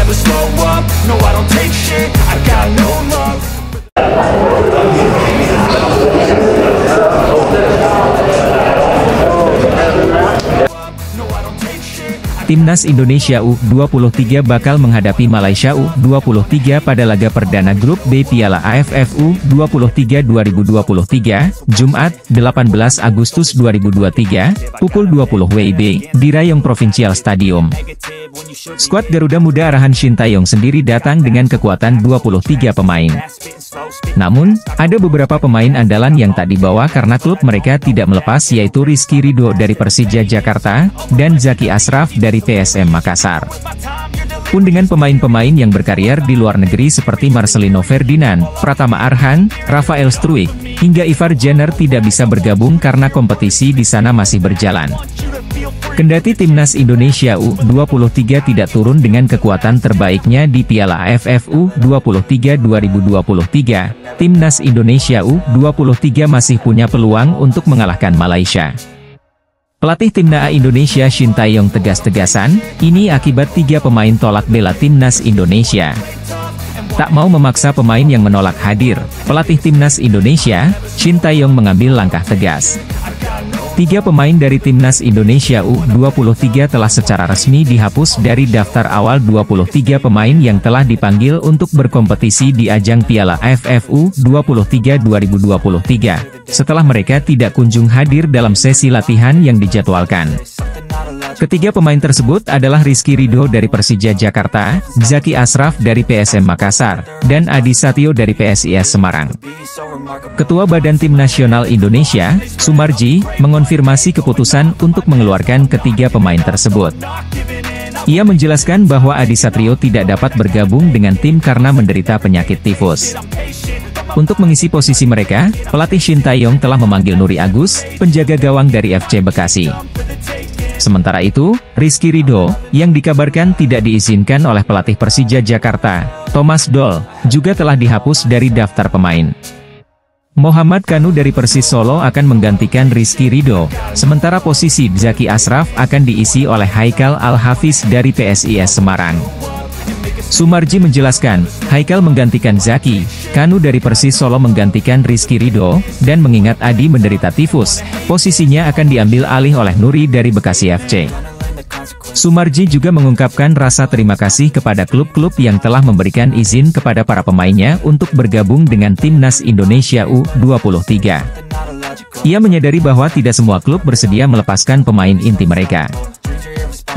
never slow up, no I don't take shit, I got no love. Timnas Indonesia U23 bakal menghadapi Malaysia U23 pada laga perdana grup B Piala AFF U23 2023, Jumat, 18 Agustus 2023, pukul 20 WIB, di Rayong Provincial Stadium. Skuad Garuda Muda arahan Shin Tae-yong sendiri datang dengan kekuatan 23 pemain. Namun, ada beberapa pemain andalan yang tak dibawa karena klub mereka tidak melepas, yaitu Rizky Ridho dari Persija Jakarta, dan Zaki Ashraf dari PSM Makassar. Pun dengan pemain-pemain yang berkarier di luar negeri seperti Marcelino Ferdinand, Pratama Arhan, Rafael Struijk, hingga Ivar Jenner tidak bisa bergabung karena kompetisi di sana masih berjalan. Kendati Timnas Indonesia U23 tidak turun dengan kekuatan terbaiknya di Piala AFF U23 2023, Timnas Indonesia U23 masih punya peluang untuk mengalahkan Malaysia. Pelatih Timnas Indonesia Shin Tae-yong tegas-tegasan, ini akibat 3 pemain tolak bela Timnas Indonesia. Tak mau memaksa pemain yang menolak hadir, pelatih Timnas Indonesia, Shin Tae-yong mengambil langkah tegas. 3 pemain dari Timnas Indonesia U23 telah secara resmi dihapus dari daftar awal 23 pemain yang telah dipanggil untuk berkompetisi di ajang Piala AFF U23 2023, setelah mereka tidak kunjung hadir dalam sesi latihan yang dijadwalkan. Ketiga pemain tersebut adalah Rizky Ridho dari Persija Jakarta, Zaki Ashraf dari PSM Makassar, dan Adi Satyo dari PSIS Semarang. Ketua Badan Tim Nasional Indonesia, Sumarji, mengonfirmasi keputusan untuk mengeluarkan ketiga pemain tersebut. Ia menjelaskan bahwa Adi Satrio tidak dapat bergabung dengan tim karena menderita penyakit tifus. Untuk mengisi posisi mereka, pelatih Shin Tae-yong telah memanggil Nuri Agus, penjaga gawang dari FC Bekasi. Sementara itu, Rizky Ridho, yang dikabarkan tidak diizinkan oleh pelatih Persija Jakarta, Thomas Doll, juga telah dihapus dari daftar pemain. Muhammad Kanu dari Persis Solo akan menggantikan Rizky Ridho, sementara posisi Zaki Ashraf akan diisi oleh Haikal Al-Hafiz dari PSIS Semarang. Sumarji menjelaskan, Haikal menggantikan Zaki, Kanu dari Persis Solo menggantikan Rizky Ridho, dan mengingat Adi menderita tifus, posisinya akan diambil alih oleh Nuri dari Bekasi FC. Sumarji juga mengungkapkan rasa terima kasih kepada klub-klub yang telah memberikan izin kepada para pemainnya untuk bergabung dengan Timnas Indonesia U23. Ia menyadari bahwa tidak semua klub bersedia melepaskan pemain inti mereka.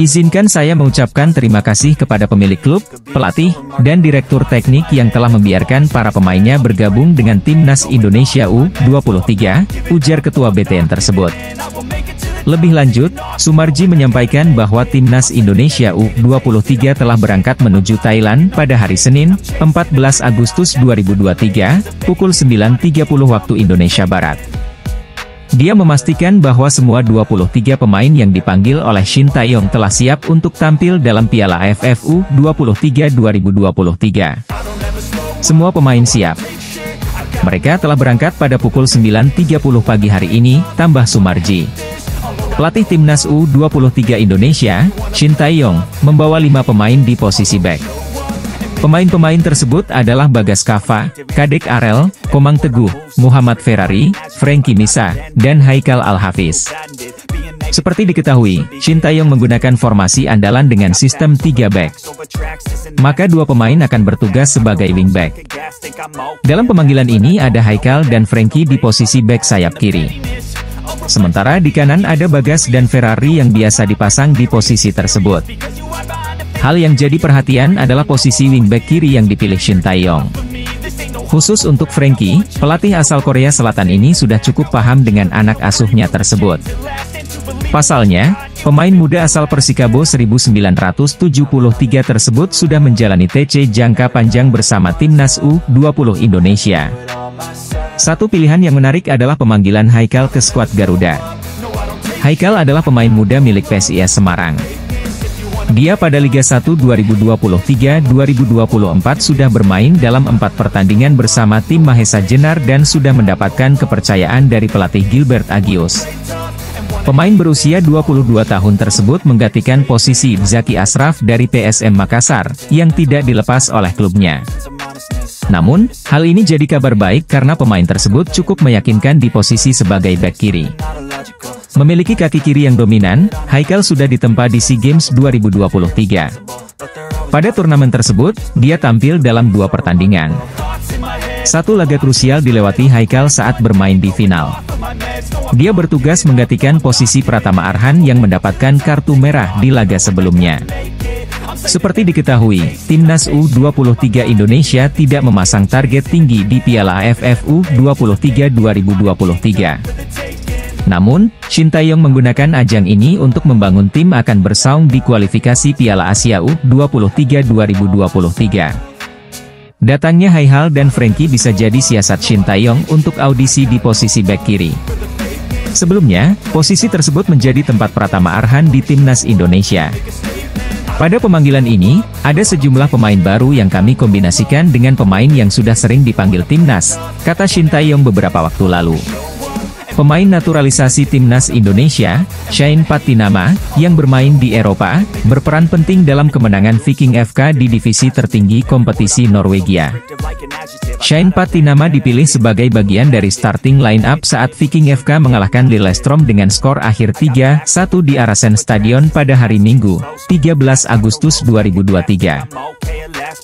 Izinkan saya mengucapkan terima kasih kepada pemilik klub, pelatih, dan direktur teknik yang telah membiarkan para pemainnya bergabung dengan Timnas Indonesia U23, ujar ketua BTN tersebut. Lebih lanjut, Sumarji menyampaikan bahwa Timnas Indonesia U23 telah berangkat menuju Thailand pada hari Senin, 14 Agustus 2023, pukul 9.30 waktu Indonesia Barat. Dia memastikan bahwa semua 23 pemain yang dipanggil oleh Shin Tae-yong telah siap untuk tampil dalam Piala AFF U23 2023. Semua pemain siap. Mereka telah berangkat pada pukul 9.30 pagi hari ini, tambah Sumarji. Pelatih Timnas U23 Indonesia, Shin Tae-yong, membawa 5 pemain di posisi back. Pemain-pemain tersebut adalah Bagas Kava, Kadek Arel, Komang Teguh, Muhammad Ferrari, Frankie Misa, dan Haikal Al-Hafiz. Seperti diketahui, Shin Tae-yong menggunakan formasi andalan dengan sistem 3 back. Maka 2 pemain akan bertugas sebagai wingback. Dalam pemanggilan ini ada Haikal dan Frankie di posisi back sayap kiri. Sementara di kanan ada Bagas dan Ferrari yang biasa dipasang di posisi tersebut. Hal yang jadi perhatian adalah posisi wingback kiri yang dipilih Shin Tae-yong. Khusus untuk Frankie, pelatih asal Korea Selatan ini sudah cukup paham dengan anak asuhnya tersebut. Pasalnya, pemain muda asal Persikabo 1973 tersebut sudah menjalani TC jangka panjang bersama Timnas U20 Indonesia. Satu pilihan yang menarik adalah pemanggilan Haikal ke skuad Garuda. Haikal adalah pemain muda milik PSIS Semarang. Dia pada Liga 1 2023-2024 sudah bermain dalam 4 pertandingan bersama tim Mahesa Jenar dan sudah mendapatkan kepercayaan dari pelatih Gilbert Agius. Pemain berusia 22 tahun tersebut menggantikan posisi Zaki Ashraf dari PSM Makassar, yang tidak dilepas oleh klubnya. Namun, hal ini jadi kabar baik karena pemain tersebut cukup meyakinkan di posisi sebagai bek kiri. Memiliki kaki kiri yang dominan, Haikal sudah ditempa di SEA Games 2023. Pada turnamen tersebut, dia tampil dalam 2 pertandingan. Satu laga krusial dilewati Haikal saat bermain di final. Dia bertugas menggantikan posisi Pratama Arhan yang mendapatkan kartu merah di laga sebelumnya. Seperti diketahui, Timnas U23 Indonesia tidak memasang target tinggi di Piala AFF U23 2023. Namun, Shin Tae-yong menggunakan ajang ini untuk membangun tim akan bersaing di kualifikasi Piala Asia U23 2023. Datangnya Haihal dan Frankie bisa jadi siasat Shin Tae-yong untuk audisi di posisi bek kiri. Sebelumnya, posisi tersebut menjadi tempat Pratama Arhan di Timnas Indonesia. Pada pemanggilan ini, ada sejumlah pemain baru yang kami kombinasikan dengan pemain yang sudah sering dipanggil Timnas, kata Shin Tae-yong beberapa waktu lalu. Pemain naturalisasi Timnas Indonesia, Shane Patinama, yang bermain di Eropa, berperan penting dalam kemenangan Viking FK di divisi tertinggi kompetisi Norwegia. Shane Patinama dipilih sebagai bagian dari starting line-up saat Viking FK mengalahkan Lillestrøm dengan skor akhir 3-1 di Arasen Stadion pada hari Minggu, 13 Agustus 2023.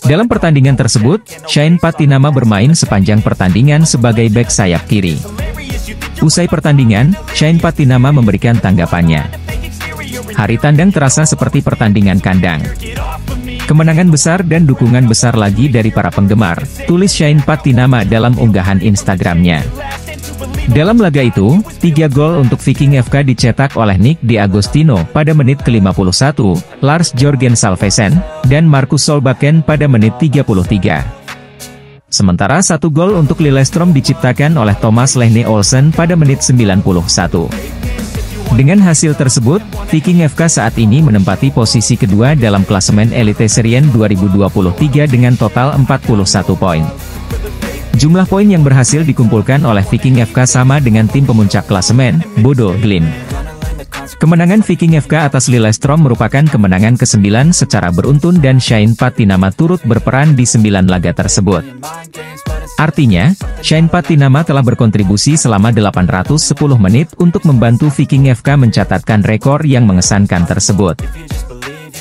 Dalam pertandingan tersebut, Shane Patinama bermain sepanjang pertandingan sebagai bek sayap kiri. Usai pertandingan, Shane Patinama memberikan tanggapannya. Hari tandang terasa seperti pertandingan kandang. Kemenangan besar dan dukungan besar lagi dari para penggemar, tulis Shane Patinama dalam unggahan Instagramnya. Dalam laga itu, 3 gol untuk Viking FK dicetak oleh Nick D'Agostino pada menit ke-51, Lars Jørgen Salvesen, dan Marcus Solbakken pada menit 33. Sementara 1 gol untuk Lillestrøm diciptakan oleh Thomas Lehne Olsen pada menit 91. Dengan hasil tersebut, Viking FK saat ini menempati posisi kedua dalam klasemen Eliteserien 2023 dengan total 41 poin. Jumlah poin yang berhasil dikumpulkan oleh Viking FK sama dengan tim pemuncak klasemen, Bodo Glimt. Kemenangan Viking FK atas Lillestrøm merupakan kemenangan ke-9 secara beruntun dan Shane Patinama turut berperan di 9 laga tersebut. Artinya, Shane Patinama telah berkontribusi selama 810 menit untuk membantu Viking FK mencatatkan rekor yang mengesankan tersebut.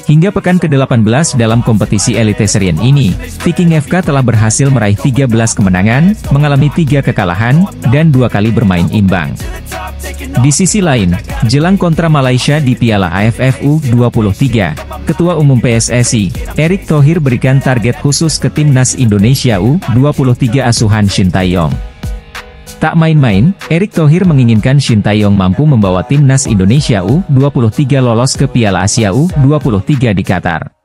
Hingga pekan ke-18 dalam kompetisi Eliteserien ini, Viking FK telah berhasil meraih 13 kemenangan, mengalami 3 kekalahan, dan 2 kali bermain imbang. Di sisi lain, jelang kontra Malaysia di Piala AFF U23, Ketua Umum PSSI, Erick Thohir berikan target khusus ke Timnas Indonesia U23 asuhan Shin Tae-yong. Tak main-main, Erick Thohir menginginkan Shin Tae-yong mampu membawa Timnas Indonesia U23 lolos ke Piala Asia U23 di Qatar.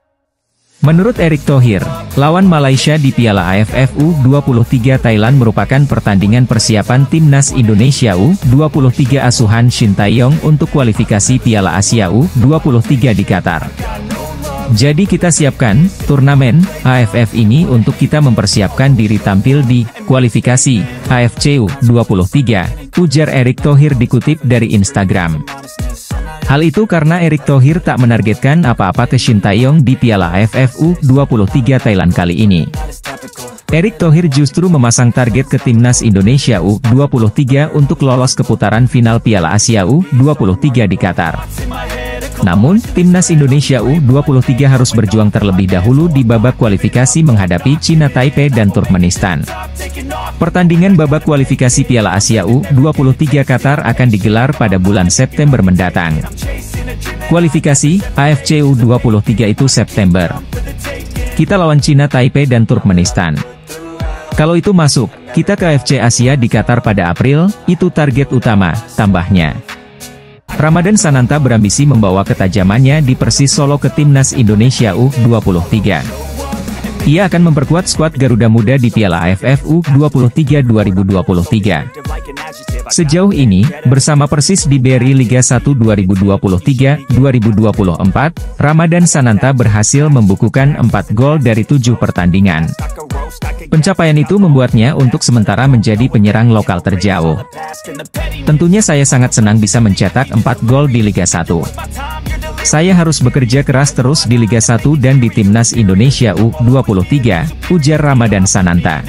Menurut Erick Thohir, lawan Malaysia di Piala AFF U23 Thailand merupakan pertandingan persiapan Timnas Indonesia U23 asuhan Shin Tae-yong untuk kualifikasi Piala Asia U23 di Qatar. Jadi kita siapkan turnamen AFF ini untuk kita mempersiapkan diri tampil di kualifikasi AFC U23, ujar Erick Thohir dikutip dari Instagram. Hal itu karena Erick Thohir tak menargetkan apa-apa ke Shin Tae-yong di Piala AFF U23 Thailand kali ini. Erick Thohir justru memasang target ke Timnas Indonesia U23 untuk lolos ke putaran final Piala Asia U23 di Qatar. Namun, Timnas Indonesia U23 harus berjuang terlebih dahulu di babak kualifikasi menghadapi China Taipei dan Turkmenistan. Pertandingan babak kualifikasi Piala Asia U23 Qatar akan digelar pada bulan September mendatang. Kualifikasi AFC U23 itu September. Kita lawan China Taipei dan Turkmenistan. Kalau itu masuk, kita ke AFC Asia di Qatar pada April, itu target utama, tambahnya. Ramadan Sananta berambisi membawa ketajamannya di Persis Solo ke Timnas Indonesia U23. Ia akan memperkuat skuad Garuda Muda di Piala AFF U23 2023. Sejauh ini, bersama Persis di BRI Liga 1 2023-2024, Ramadan Sananta berhasil membukukan 4 gol dari 7 pertandingan. Pencapaian itu membuatnya untuk sementara menjadi penyerang lokal terjauh. Tentunya saya sangat senang bisa mencetak 4 gol di Liga 1. Saya harus bekerja keras terus di Liga 1 dan di Timnas Indonesia U23, ujar Ramadan Sananta.